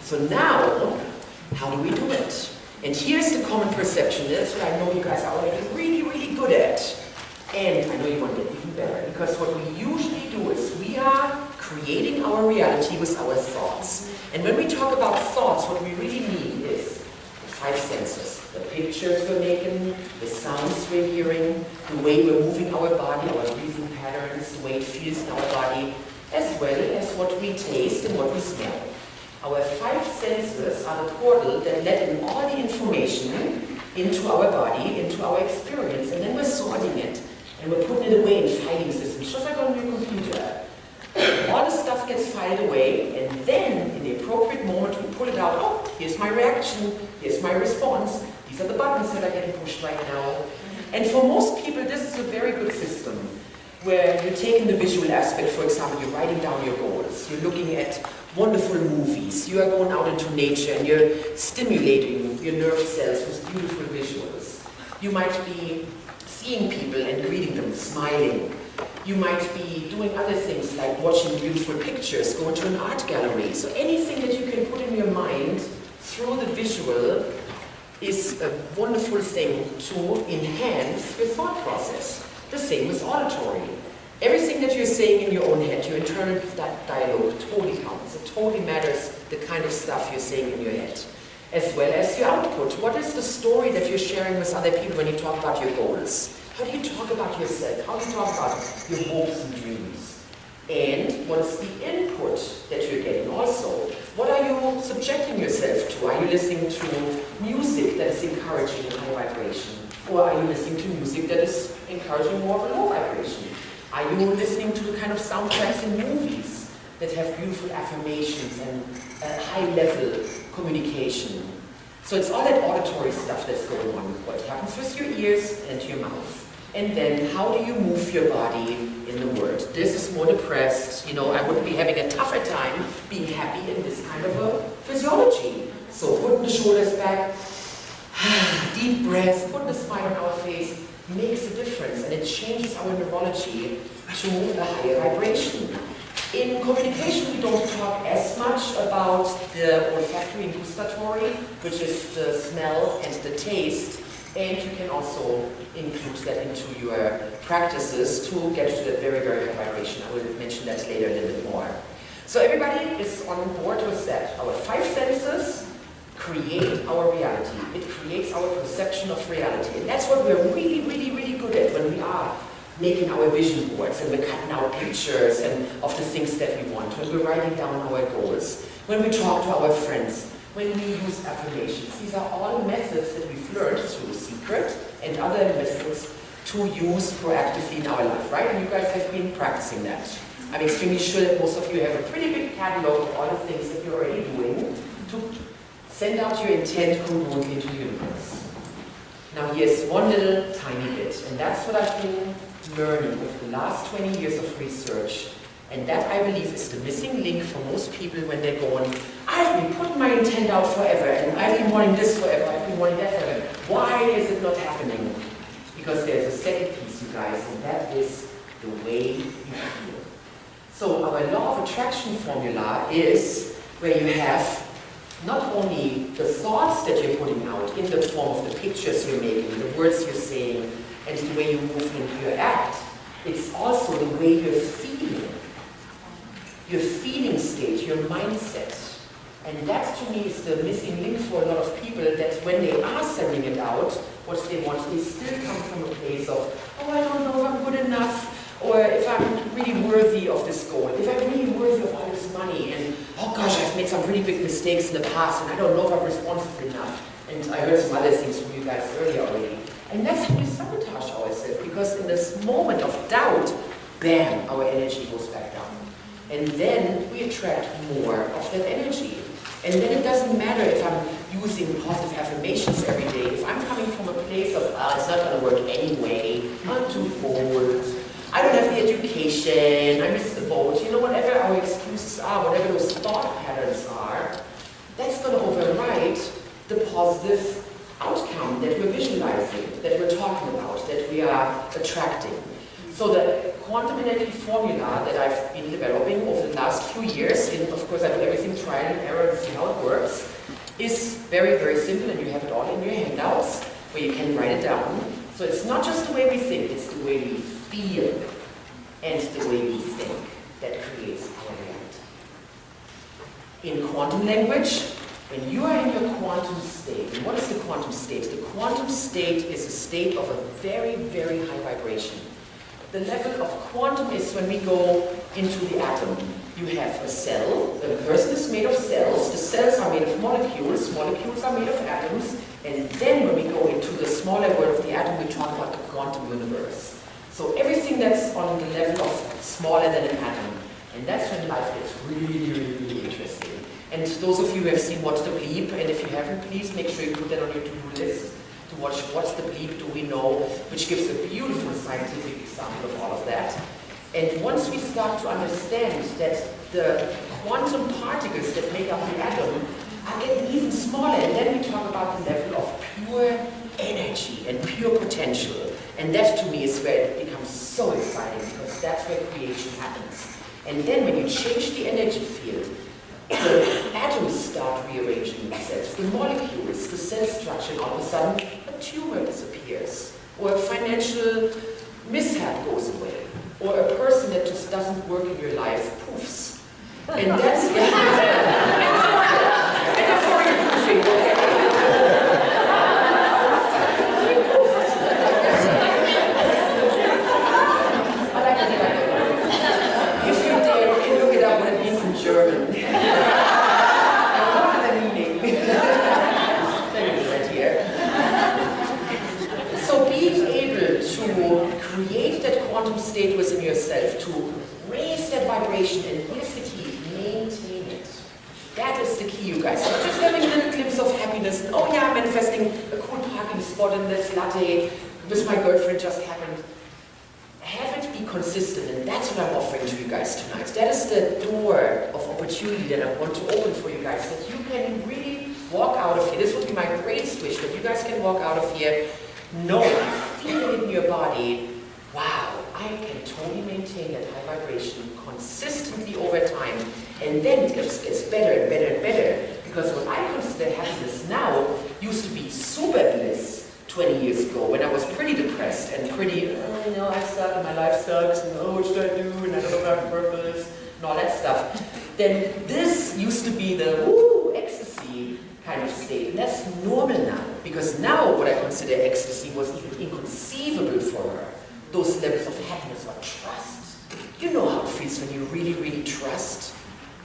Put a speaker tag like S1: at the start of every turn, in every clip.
S1: So now, how do we do it? And here's the common perception. That's what I know you guys are already really, really good at. And I know you want to get even better, because what we usually do is we are creating our reality with our thoughts. And when we talk about thoughts, what we really mean is the five senses. The pictures we're making, the sounds we're hearing, the way we're moving our body, our breathing patterns, the way it feels in our body, as well as what we taste and what we smell. Our five senses are the portal that let in all the information into our body, into our experience, and then we're sorting it. And we're putting it away in filing systems, just like on your computer. All the stuff gets filed away, and then, in the appropriate moment, we pull it out. Oh, here's my reaction, here's my response. These are the buttons that are getting pushed right now. And for most people, this is a very good system, where you're taking the visual aspect. For example, you're writing down your goals. You're looking at wonderful movies. You are going out into nature, and you're stimulating your nerve cells with beautiful visuals. You might be seeing people and greeting them, smiling. You might be doing other things like watching beautiful pictures, going to an art gallery. So anything that you can put in your mind through the visual is a wonderful thing to enhance your thought process. The same with auditory. Everything that you're saying in your own head, your internal dialogue totally counts. It totally matters the kind of stuff you're saying in your head. As well as your output. What is the story that you're sharing with other people when you talk about your goals? How do you talk about yourself? How do you talk about your hopes and dreams? And what is the input that you're getting also? What are you subjecting yourself to? Are you listening to music that is encouraging high vibration? Or are you listening to music that is encouraging more of a low vibration? Are you listening to the kind of soundtracks in movies that have beautiful affirmations and high-level communication? So it's all that auditory stuff that's going on. What happens with your ears and your mouth? And then how do you move your body in the world? This is more depressed. You know, I would be having a tougher time being happy in this kind of a physiology. So putting the shoulders back, deep breaths, putting a smile on our face makes a difference, and it changes our neurology to a higher vibration. In communication, we don't talk as much about the olfactory and gustatory, which is the smell and the taste, and you can also include that into your practices to get to that very, very high vibration. I will mention that later a little bit more. So everybody is on board with that. Our five senses create our reality. It creates our perception of reality. And that's what we're really, really, really good at when we are making our vision boards and we're cutting out pictures and of the things that we want, when we're writing down our goals, when we talk to our friends, when we use affirmations. These are all methods that we've learned through Secret and other methods to use proactively in our life, right? And you guys have been practicing that. I'm extremely sure that most of you have a pretty big catalog of all the things that you're already doing to send out your intent congruently to the universe. Now here's one little tiny bit, and that's what I've been learning over the last 20 years of research, and that I believe is the missing link for most people when they're going, I've been putting my intent out forever, and I've been wanting this forever, I've been wanting that forever. Why is it not happening? Because there's a second piece, you guys, and that is the way you feel. So our law of attraction formula is where you have not only the thoughts that you're putting out in the form of the pictures you're making, the words you're saying, and the way you move into your act, it's also the way you're feeling. Your feeling state, your mindset. And that to me is the missing link for a lot of people, that when they are sending it out, what they want, they still come from a place of, oh, I don't know if I'm good enough, or if I'm really worthy of this goal, if I'm really worthy of all this money, and oh gosh, I've made some really big mistakes in the past, and I don't know if I'm responsible enough. And I heard some other things from you guys earlier already. And that's how we sabotage ourselves, because in this moment of doubt, bam, our energy goes back down. And then we attract more of that energy. And then it doesn't matter if I'm using positive affirmations every day. If I'm coming from a place of, it's not going to work anyway, I'm too old, I don't have the education, I missed the boat, you know, whatever our excuses are, whatever those thought patterns are, that's going to override the positive outcome that we're visualizing, that we're talking about, that we are attracting. So the quantum energy formula that I've been developing over the last few years, and of course I do everything trial and error and see how it works, is very, very simple, and you have it all in your handouts where you can write it down. So it's not just the way we think, it's the way we feel and the way we think that creates our reality. In quantum language, when you are in your quantum state, and what is the quantum state? The quantum state is a state of a very, very high vibration. The level of quantum is when we go into the atom. You have a cell, a person is made of cells, the cells are made of molecules are made of atoms, and then when we go into the smaller world of the atom, we talk about the quantum universe. So everything that's on the level of smaller than an atom. And that's when life gets really, really, really interesting. And those of you who have seen What's the Bleep, and if you haven't, please make sure you put that on your to-do list to watch What's the Bleep, Do We Know, which gives a beautiful scientific example of all of that. And once we start to understand that the quantum particles that make up the atom are getting even smaller, and then we talk about the level of pure energy and pure potential. And that to me is where it becomes so exciting, because that's where creation happens. And then when you change the energy field, the atoms start rearranging themselves, the molecules, the cell structure, and all of a sudden a tumor disappears, or a financial mishap goes away, or a person that just doesn't work in your life poofs. And that's and before you're poofing, if you dare, you can look it up what it means in German. So being able to create that quantum state within yourself, to raise that vibration, and here's the key, maintain it. That is the key, you guys. Not just having a little glimpse of happiness, and oh yeah, I'm manifesting a cool parking spot in this latte with my girlfriend just happened. Have it be consistent, and that's what I'm offering to you guys tonight. That is the door of opportunity that I want to open for you guys, that you can really walk out of here. This would be my greatest wish, that you guys can walk out of here knowing, feeling it in your body, wow, I can totally maintain that high vibration consistently over time. And then it just gets better and better and better. Because what I consider happiness now used to be super bliss 20 years ago, when I was pretty depressed and pretty, I suck and my life sucks, and what should I do, and I don't know if I have purpose, and all that stuff. Then this used to be the ecstasy kind of state, and that's normal now, because now what I consider ecstasy was even inconceivable for her. Those levels of happiness or trust. You know how it feels when you really, really trust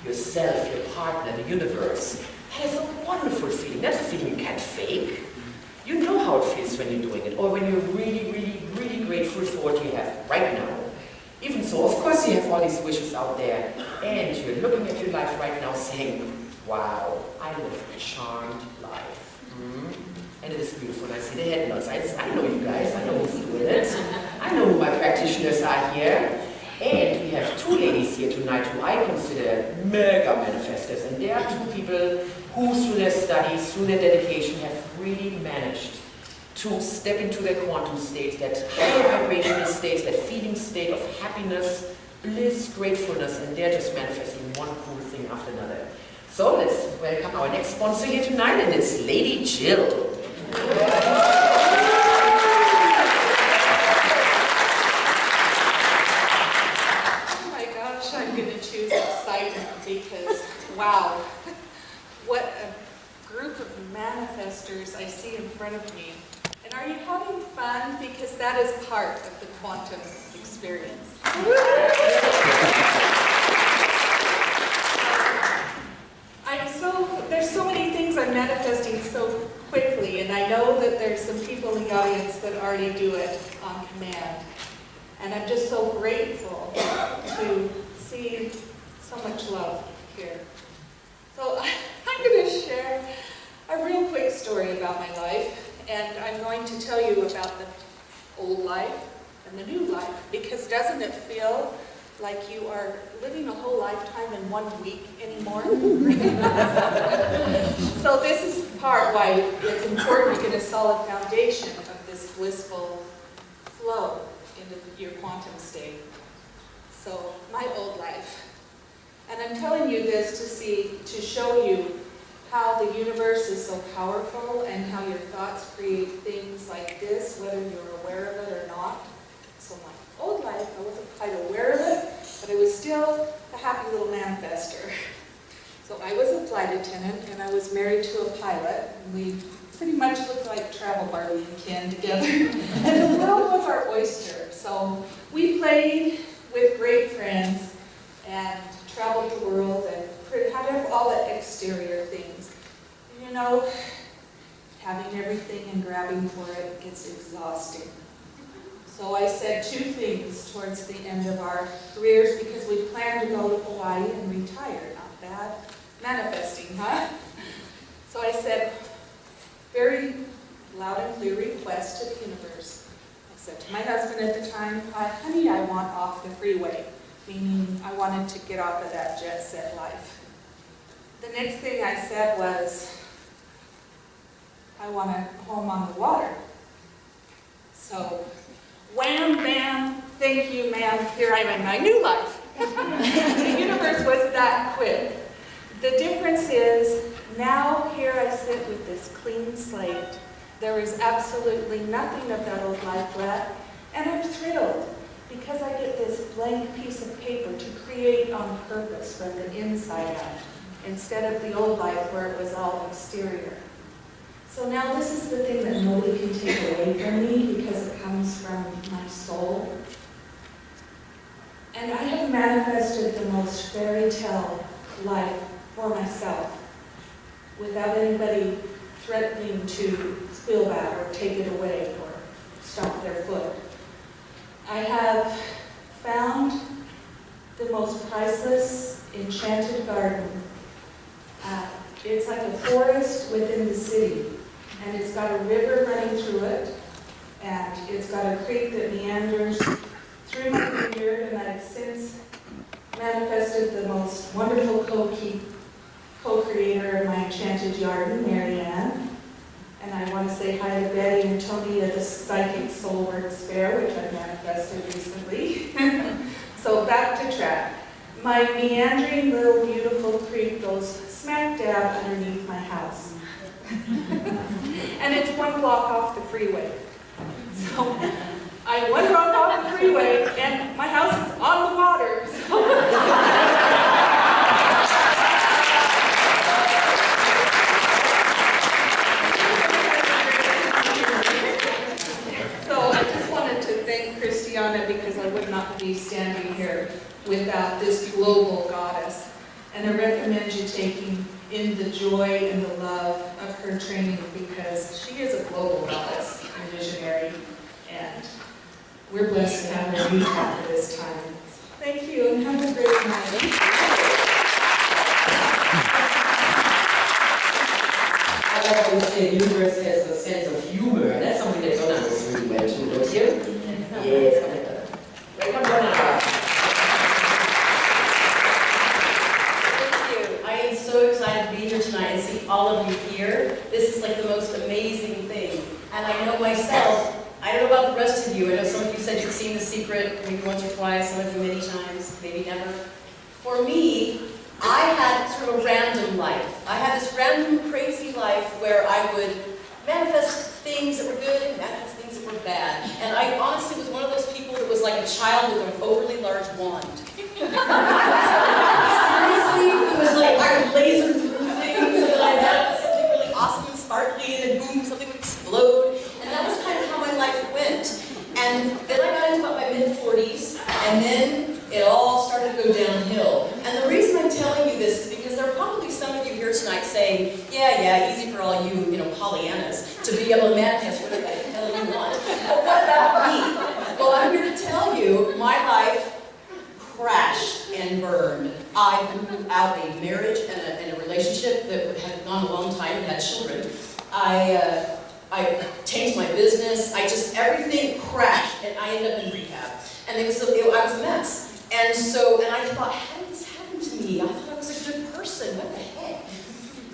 S1: yourself, your partner, the universe. That is a wonderful feeling. That's a feeling you can't fake. You know how it feels when you're doing it, or when you're really, really, really grateful for what you have right now. Even so, of course you have all these wishes out there, and you're looking at your life right now saying, wow, I live a charmed life. And it is beautiful. I see the head nods. I know you guys. I know who's doing it. I know who my practitioners are here. And we have two ladies here tonight who I consider mega manifestors. And there are two people who, through their studies, through their dedication, have really managed to step into their quantum state, that higher vibrational state, that feeling state of happiness, bliss, gratefulness, and they're just manifesting one cool thing after another. So let's welcome our next sponsor here tonight, and it's Lady Jill.
S2: Oh my gosh, I'm going to choose excitement because, wow, what a group of manifestors I see in front of me. And are you having fun? Because that is part of the quantum experience. There's so many things I'm manifesting so quickly, and I know that there's some people in the audience that already do it on command. And I'm just so grateful to see so much love here. So I'm going to share a real quick story about my life, and I'm going to tell you about the old life and the new life, because doesn't it feel like you are living a whole lifetime in 1 week anymore? So this is part why it's important to get a solid foundation of this blissful flow into your quantum state. So my old life. And I'm telling you this to show you how the universe is so powerful and how your thoughts create things like this, whether you're aware of it or not. So my old life, I wasn't quite aware of it, but I was still a happy little manifester. So I was a flight attendant, and I was married to a pilot, and we pretty much looked like travel Barbie and Ken together. And the world was our oyster. So we played with great friends and traveled the world and had all the exterior things. You know, having everything and grabbing for it gets exhausting. So I said two things towards the end of our careers because we planned to go to Hawaii and retire. Not bad. Manifesting, huh? So I said, very loud and clear request to the universe. I said to my husband at the time, honey, I want off the freeway, meaning I wanted to get off of that jet set life. The next thing I said was, I want a home on the water. So, wham, bam, thank you, ma'am, here I am in my new life. The universe was that quick. The difference is, now here I sit with this clean slate. There is absolutely nothing of that old life left, and I'm thrilled because I get this blank piece of paper to create on purpose from the inside out, instead of the old life where it was all exterior. So now this is the thing that nobody can take away from me because it comes from my soul. And I have manifested the most fairy tale life for myself without anybody threatening to steal that or take it away or stomp their foot. I have found the most priceless, enchanted garden. It's like a forest within the city, and it's got a river running through it, and it's got a creek that meanders through my vineyard, and I've since manifested the most wonderful co-creator of my enchanted garden, Mary Ann. And I want to say hi to Betty and Tony at the Psychic Soulworks Fair, which I manifested recently. So back to track. My meandering little beautiful creek goes smack dab underneath my house. And it's 1 block off the freeway. So I'm 1 block off the freeway, and my house is on the water. So I just wanted to thank Christiana because I would not be standing here without this global goddess. And I recommend you taking in the joy and the love of her training because she is a global goddess and visionary. And we're blessed to have her Utah for this time. Thank you and have a great night.
S1: I love when you say the universe has a sense of humor. That's something that Donna knows really well too, don't you? Yes, welcome, Donna.
S3: I am so excited to be here tonight and see all of you here. This is like the most amazing thing. And I know myself, I don't know about the rest of you. I know some of you said you'd seen The Secret maybe once or twice, some of you many times, maybe never. For me, I had sort of a random life. I had this random crazy life where I would manifest things that were good and manifest things that were bad. And I honestly was one of those people that was like a child with an overly large wand. Seriously, it was like I would laser through things and then I'd have something really awesome and sparkly and then boom, something would explode. And that was kind of how my life went. And then I got into about my mid-40s and then it all started to go downhill. And the reason I'm telling you this is because there are probably some of you here tonight saying, yeah, easy for all you, Pollyannas, to be able to manifest whatever the hell you want. But what about me? Well, I'm here to tell you, my life crashed and burned. I blew out a marriage and a relationship that had gone a long time and had children. I tanked my business. Everything crashed, and I ended up in rehab. And I was a mess. And I thought, how did this happen to me? I thought I was a good person. What the heck?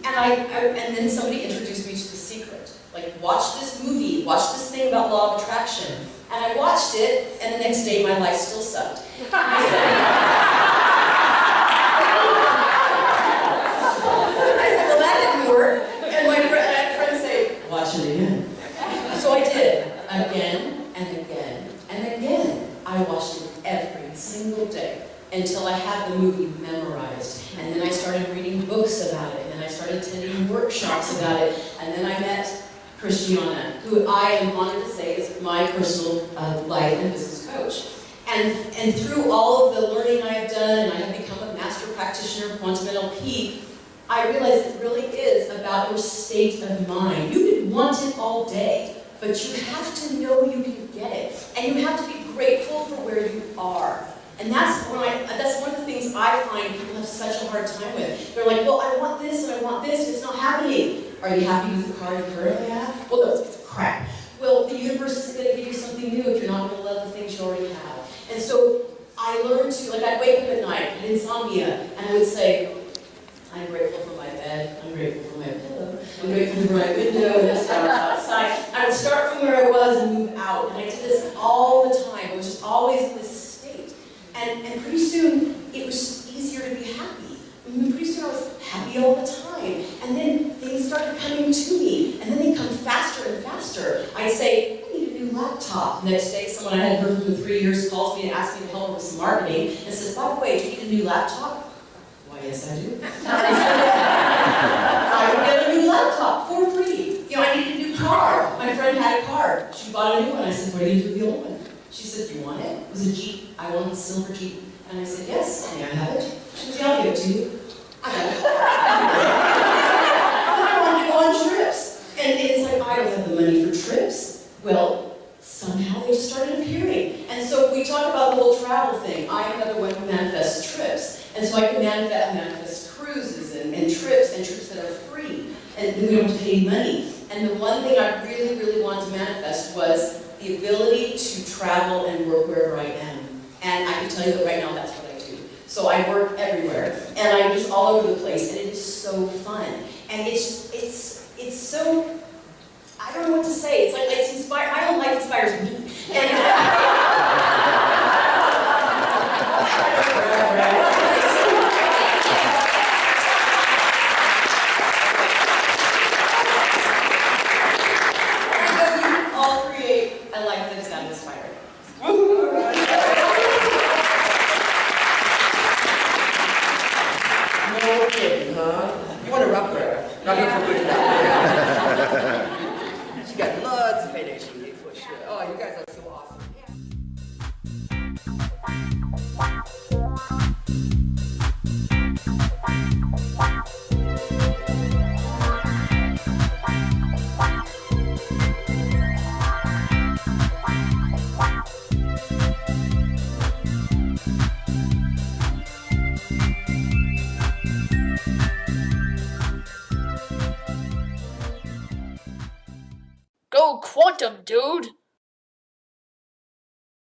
S3: And then somebody introduced me to The Secret. Like, watch this movie, watch this thing about law of attraction. And I watched it, and the next day my life still sucked. I said, well, that didn't work. started attending workshops about it, and then I met Christiana, who I am honored to say is my personal life and business coach. And through all of the learning I have done, and I have become a master practitioner of quantum NLP, I realize it really is about your state of mind. You could want it all day, but you have to know you can get it. And you have to be grateful for where you are. And that's one of the things I find people have such a hard time with. They're like, well, I want this and I want this, and it's not happening. Are you happy with the car you currently have? Well, no, it's crap. Well, the universe isn't going to give you something new if you're not going to love the things you already have. And so I learned to, like, I'd wake up at night, had insomnia, and I would say, I'm grateful for my bed, I'm grateful for my pillow, I'm grateful for my window and the stars outside. I would start from where I was and move out, and I did this all the time. I was just always in this state. And pretty soon, it was just easier to be happy. Pretty soon I was happy all the time. And then things started coming to me, and then they come faster and faster. I'd say, I need a new laptop. Next day, someone I hadn't heard from in 3 years calls me and asks me to help her with some marketing, and says, by the way, do you need a new laptop? Why, yes, I do. I would get a new laptop for free. You know, I needed a new car. My friend had a car. She bought a new one. I said, what do you do with the old one? She said, do you want it? It was a Jeep. I wanted a silver Jeep. And I said, yes, may I have it? She said, yeah, I'll give it to you. I got it. I wanted to go on trips. And it's like, I don't have the money for trips. Well, somehow they just started appearing. And so we talk about the whole travel thing. I am another one who manifests trips. And so I can manifest cruises and trips that are free. And we don't have to pay any money. And the one thing I really, really wanted to manifest was the ability to travel and work wherever I am. And I can tell you that right now that's what I do. So I work everywhere. And I'm just all over the place. And it is so fun. And it's so, I don't know what to say. It's like, it's inspired. My own life inspires me.
S1: No kidding, huh? You want to rub her. Rub her for good enough. She got lots of energy for sure. Oh, you guys are so awesome.
S4: Go quantum, dude!